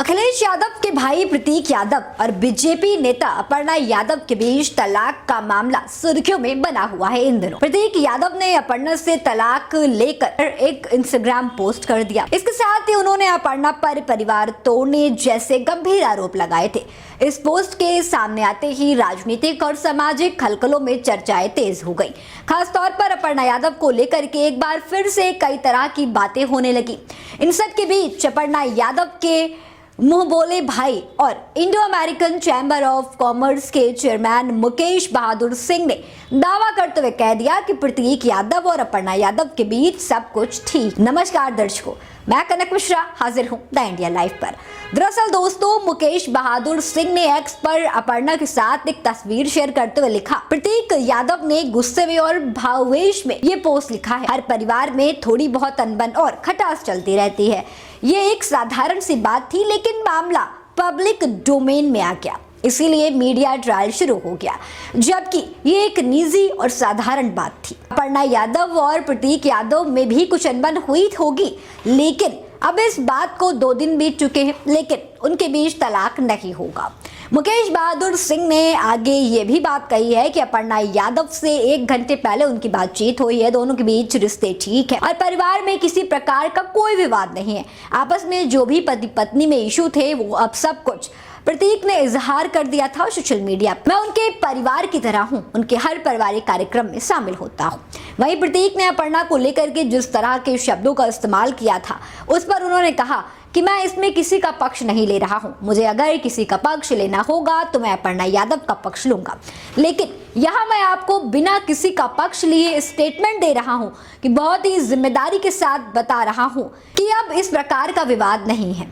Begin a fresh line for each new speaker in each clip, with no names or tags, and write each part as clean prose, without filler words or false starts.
अखिलेश यादव के भाई प्रतीक यादव और बीजेपी नेता अपर्णा यादव के बीच तलाक का मामला सुर्खियों में बना हुआ है इन दिनों। प्रतीक यादव ने अपर्णा से तलाक लेकर एक इंस्टाग्राम पोस्ट कर दिया। इसके साथ ही उन्होंने अपर्णा पर परिवार तोड़ने जैसे गंभीर आरोप लगाए थे। इस पोस्ट के सामने आते ही राजनीतिक और सामाजिक हलचलों में चर्चाएं तेज हो गई। खासतौर पर अपर्णा यादव को लेकर के एक बार फिर से कई तरह की बातें होने लगी। इन सब के बीच अपर्णा यादव के मुंह बोले भाई और Indo American chamber of commerce के चेयरमैन मुकेश बहादुर सिंह ने दावा करते हुए कह दिया कि प्रतीक यादव और अपर्णा यादव के बीच सब कुछ ठीक। नमस्कार दर्शकों, मैं कनक मिश्रा हाजिर हूं द इंडिया लाइव पर। दरअसल दोस्तों, मुकेश बहादुर सिंह ने एक्स पर अपर्णा के साथ एक तस्वीर शेयर करते हुए लिखा, प्रतीक यादव ने गुस्से में और भावावेश में ये पोस्ट लिखा है। हर परिवार में थोड़ी बहुत अनबन और खटास चलती रहती है। ये एक साधारण सी बात थी, लेकिन मामला पब्लिक डोमेन में आ गया, इसीलिए मीडिया ट्रायल शुरू हो गया, जबकि ये एक निजी और साधारण बात थी। अपर्णा यादव और प्रतीक यादव में भी कुछ अनबन हुई होगी, लेकिन अब इस बात को 2 दिन बीत चुके हैं, लेकिन उनके बीच तलाक नहीं होगा। मुकेश बहादुर सिंह ने आगे ये भी बात कही है कि अपर्णा यादव से 1 घंटे पहले उनकी बातचीत हुई है। दोनों के बीच रिश्ते ठीक है और परिवार में किसी प्रकार का कोई विवाद नहीं है। आपस में जो भी पति पत्नी में इशू थे वो अब सब कुछ प्रतीक ने इजहार कर दिया था सोशल मीडिया। मैं उनके परिवार की तरह हूं, उनके हर पारिवारिक कार्यक्रम में शामिल होता हूं। वहीं प्रतीक ने अपर्णा को लेकर के जिस तरह के शब्दों का इस्तेमाल किया था, उस पर उन्होंने कहा कि मैं इसमें किसी का पक्ष नहीं ले रहा हूं। मुझे अगर किसी का पक्ष लेना होगा तो मैं अपर्णा यादव का पक्ष लूंगा, लेकिन यहाँ मैं आपको बिना किसी का पक्ष लिए स्टेटमेंट दे रहा हूँ कि बहुत ही जिम्मेदारी के साथ बता रहा हूँ कि अब इस प्रकार का विवाद नहीं है।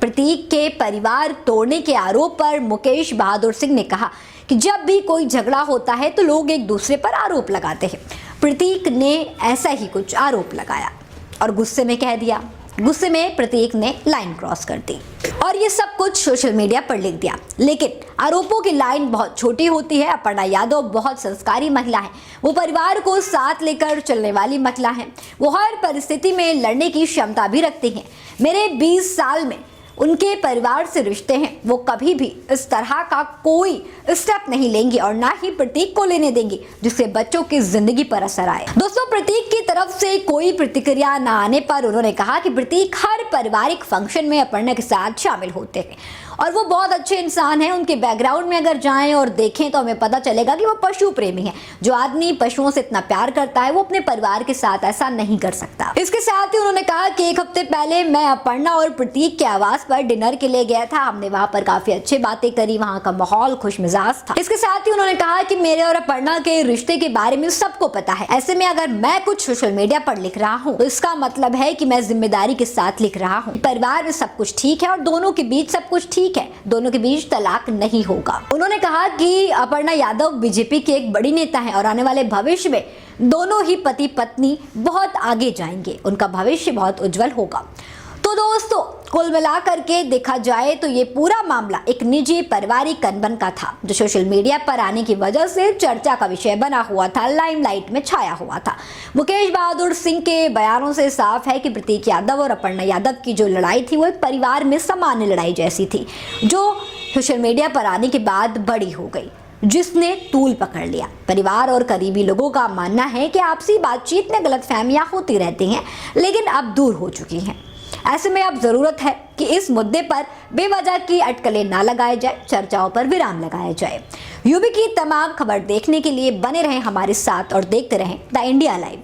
प्रतीक के परिवार तोड़ने के आरोप पर मुकेश बहादुर सिंह ने कहा कि जब भी कोई झगड़ा होता है तो लोग एक दूसरे पर आरोप लगाते हैं। प्रतीक ने ऐसा ही कुछ आरोप लगाया और गुस्से में कह दिया। गुस्से में प्रतीक ने लाइन क्रॉस कर दी और ये सब कुछ सोशल मीडिया पर लिख दिया, लेकिन आरोपों की लाइन बहुत छोटी होती है। अपर्णा यादव बहुत संस्कारी महिला है, वो परिवार को साथ लेकर चलने वाली महिला है। वो हर परिस्थिति में लड़ने की क्षमता भी रखती हैं। मेरे 20 साल में उनके परिवार से रिश्ते हैं, वो कभी भी इस तरह का कोई स्टेप नहीं लेंगे और ना ही प्रतीक को लेने देंगे जिससे बच्चों की जिंदगी पर असर आए। दोस्तों, प्रतीक की तरफ से कोई प्रतिक्रिया न आने पर उन्होंने कहा कि प्रतीक हर पारिवारिक फंक्शन में अपर्णा के साथ शामिल होते हैं और वो बहुत अच्छे इंसान हैं। उनके बैकग्राउंड में अगर जाएं और देखें तो हमें पता चलेगा कि वो पशु प्रेमी हैं। जो आदमी पशुओं से इतना प्यार करता है वो अपने परिवार के साथ ऐसा नहीं कर सकता। इसके साथ ही उन्होंने कहा कि 1 हफ्ते पहले मैं अपर्णा और प्रतीक के आवास पर डिनर के लिए गया था। हमने वहां पर काफी अच्छी बातें करी, वहां का माहौल खुशमिजाज था। इसके साथ ही उन्होंने कहा कि मेरे और अपर्णा के रिश्ते के बारे में सबको पता है। ऐसे में अगर मैं कुछ सोशल मीडिया पर लिख रहा हूँ तो इसका मतलब है कि मैं जिम्मेदारी के साथ लिख रहा हूँ। परिवार में सब कुछ ठीक है और दोनों के बीच सब कुछ ठीक है, दोनों के बीच तलाक नहीं होगा। उन्होंने कहा कि अपर्णा यादव बीजेपी की एक बड़ी नेता है और आने वाले भविष्य में दोनों ही पति पत्नी बहुत आगे जाएंगे, उनका भविष्य बहुत उज्जवल होगा। तो दोस्तों, कुल मिलाकर के देखा जाए तो ये पूरा मामला एक निजी पारिवारिक अनबन का था, जो सोशल मीडिया पर आने की वजह से चर्चा का विषय बना हुआ था, लाइमलाइट में छाया हुआ था। मुकेश बहादुर सिंह के बयानों से साफ है कि प्रतीक यादव और अपर्णा यादव की जो लड़ाई थी वो एक परिवार में सामान्य लड़ाई जैसी थी, जो सोशल मीडिया पर आने के बाद बड़ी हो गई, जिसने तूल पकड़ लिया। परिवार और करीबी लोगों का मानना है कि आपसी बातचीत में गलतफहमियां होती रहती हैं, लेकिन अब दूर हो चुकी हैं। ऐसे में अब जरूरत है कि इस मुद्दे पर बेवजह की अटकलें ना लगाए जाए, चर्चाओं पर विराम लगाया जाए। यूपी की तमाम खबर देखने के लिए बने रहें हमारे साथ और देखते रहें द इंडिया लाइव।